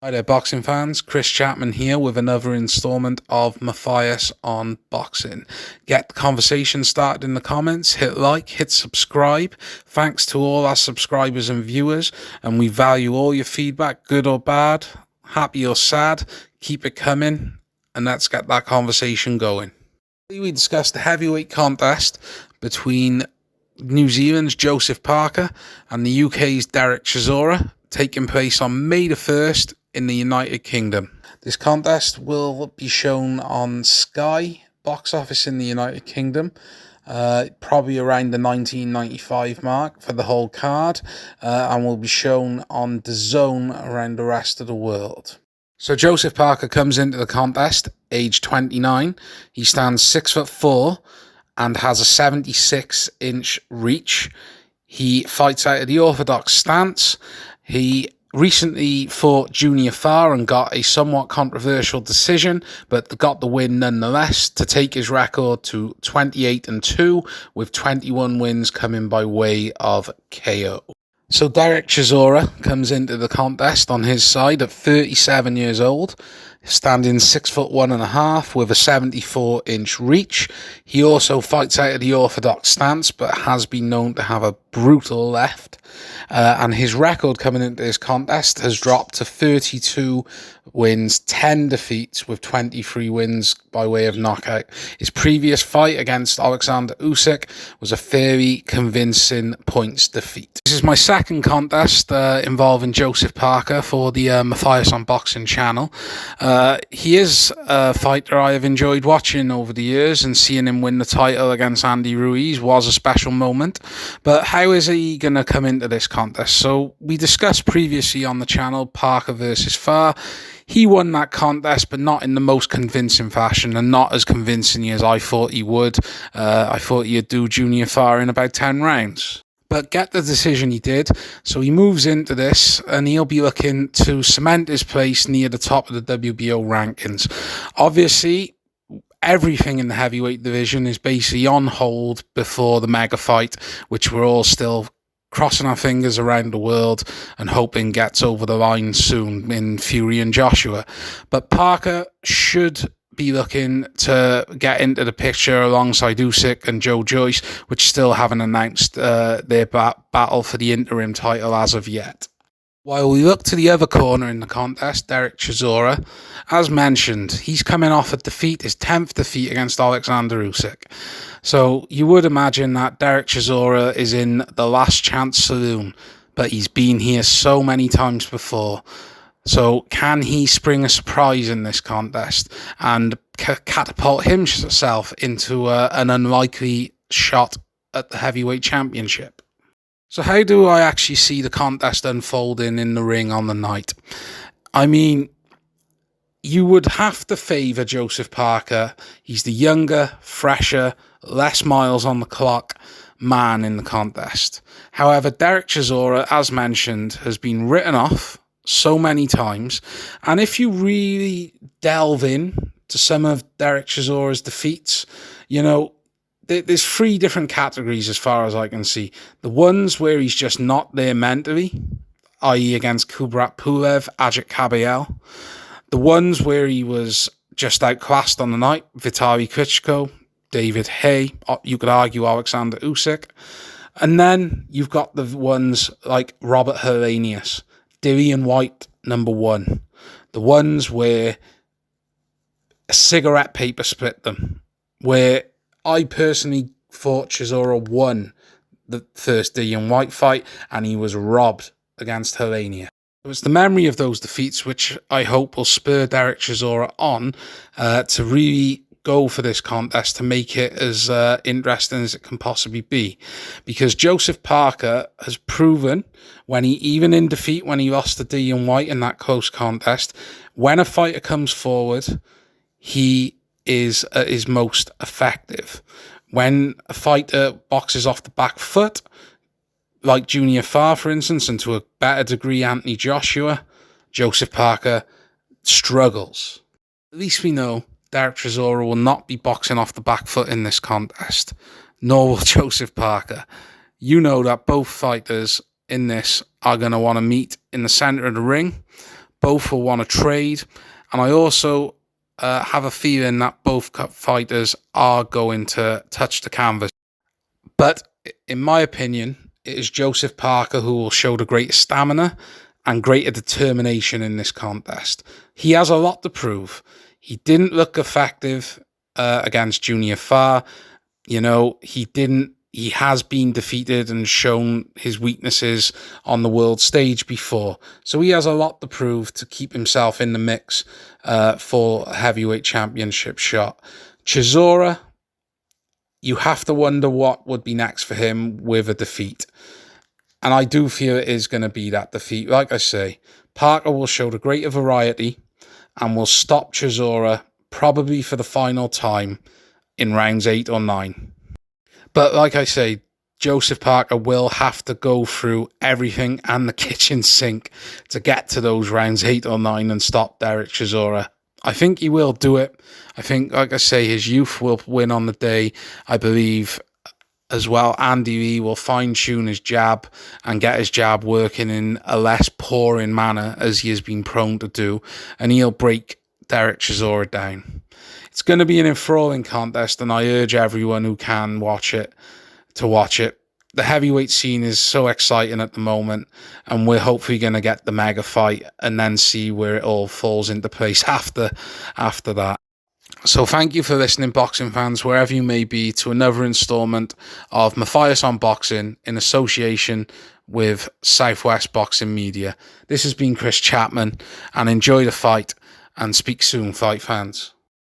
Hi there, boxing fans. Chris Chapman here with another installment of Matthias on Boxing. Get the conversation started in the comments, hit like, hit subscribe. Thanks to all our subscribers and viewers, and we value all your feedback, good or bad, happy or sad. Keep it coming, and let's get that conversation going. We discussed the heavyweight contest between New Zealand's Joseph Parker and the UK's Derek Chisora, taking place on May the 1st in the United Kingdom. This contest will be shown on Sky box office in the United Kingdom, probably around the 1995 mark for the whole card, and will be shown on DAZN around the rest of the world. So Joseph Parker comes into the contest, age 29. He stands 6'4" and has a 76-inch reach. He fights out of the orthodox stance. He recently fought Junior Farr and got a somewhat controversial decision, but got the win nonetheless to take his record to 28-2, with 21 wins coming by way of KO. So Derek Chisora comes into the contest on his side at 37 years old, standing 6'1.5" with a 74-inch reach. He also fights out of the orthodox stance, but has been known to have a brutal left. And his record coming into this contest has dropped to 32 wins, 10 defeats, with 23 wins by way of knockout. His previous fight against Alexander Usyk was a very convincing points defeat. This is my second contest involving Joseph Parker for the Matthias on Boxing channel. He is a fighter I have enjoyed watching over the years, and seeing him win the title against Andy Ruiz was a special moment. But how is he going to come into this contest? So we discussed previously on the channel Parker versus Farr. He won that contest, but not in the most convincing fashion, and not as convincingly as I thought he would. I thought he'd do Junior Farr in about 10 rounds. But get the decision he did. So he moves into this, and he'll be looking to cement his place near the top of the WBO rankings. Obviously, everything in the heavyweight division is basically on hold before the mega fight, which we're all still crossing our fingers around the world and hoping gets over the line soon in Fury and Joshua. But Parker should be looking to get into the picture alongside Usyk and Joe Joyce, which still haven't announced their battle for the interim title as of yet. While we look to the other corner in the contest, Derek Chisora, as mentioned, he's coming off a defeat, his 10th defeat against Alexander Usyk. So you would imagine that Derek Chisora is in the last chance saloon, but he's been here so many times before. So can he spring a surprise in this contest and catapult himself into an unlikely shot at the heavyweight championship? So how do I actually see the contest unfolding in the ring on the night? I mean, you would have to favour Joseph Parker. He's the younger, fresher, less miles on the clock man in the contest. However, Derek Chisora, as mentioned, has been written off so many times. And if you really delve in to some of Derek Chisora's defeats, you know, there's three different categories as far as I can see. The ones where he's just not there mentally, i.e. against Kubrat Pulev, Ajit Kabayel. The ones where he was just outclassed on the night, Vitaly Klitschko, David Haye, you could argue Alexander Usyk. And then you've got the ones like Robert Helenius, Dillian White, number one. The ones where a cigarette paper split them, where I personally thought Chisora won the first Dillian White fight, and he was robbed against Helenius. It was the memory of those defeats which I hope will spur Derek Chisora on to really go for this contest, to make it as interesting as it can possibly be. Because Joseph Parker has proven, even in defeat, when he lost to Dillian White in that close contest, when a fighter comes forward, he is at his most effective. When a fighter boxes off the back foot, like Junior Farr, for instance, and to a better degree Anthony Joshua, Joseph Parker struggles. At least we know Derek Chisora will not be boxing off the back foot in this contest, nor will Joseph Parker. You know that both fighters in this are going to want to meet in the centre of the ring. both will want to trade, and I also have a feeling that both fighters are going to touch the canvas. But in my opinion, it is Joseph Parker who will show the greatest stamina and greater determination in this contest. He has a lot to prove. He didn't look effective against Junior Farr. You know, he has been defeated and shown his weaknesses on the world stage before. So he has a lot to prove to keep himself in the mix for a heavyweight championship shot. Chisora, you have to wonder what would be next for him with a defeat. And I do feel it is going to be that defeat. Like I say, Parker will show the greater variety and will stop Chisora probably for the final time in rounds 8 or 9. But like I say, Joseph Parker will have to go through everything and the kitchen sink to get to those rounds 8 or 9 and stop Derek Chisora. I think he will do it. I think, like I say, his youth will win on the day. I believe as well Andy Lee will fine-tune his jab and get his jab working in a less pouring manner as he has been prone to do, and he'll break Derek Chisora down. It's going to be an enthralling contest, and I urge everyone who can watch it to watch it. The heavyweight scene is so exciting at the moment, and we're hopefully going to get the mega fight and then see where it all falls into place after that. So thank you for listening, boxing fans, wherever you may be, to another installment of Matthias on Boxing in association with Southwest Boxing Media. This has been Chris Chapman, and enjoy the fight, and speak soon, fight fans.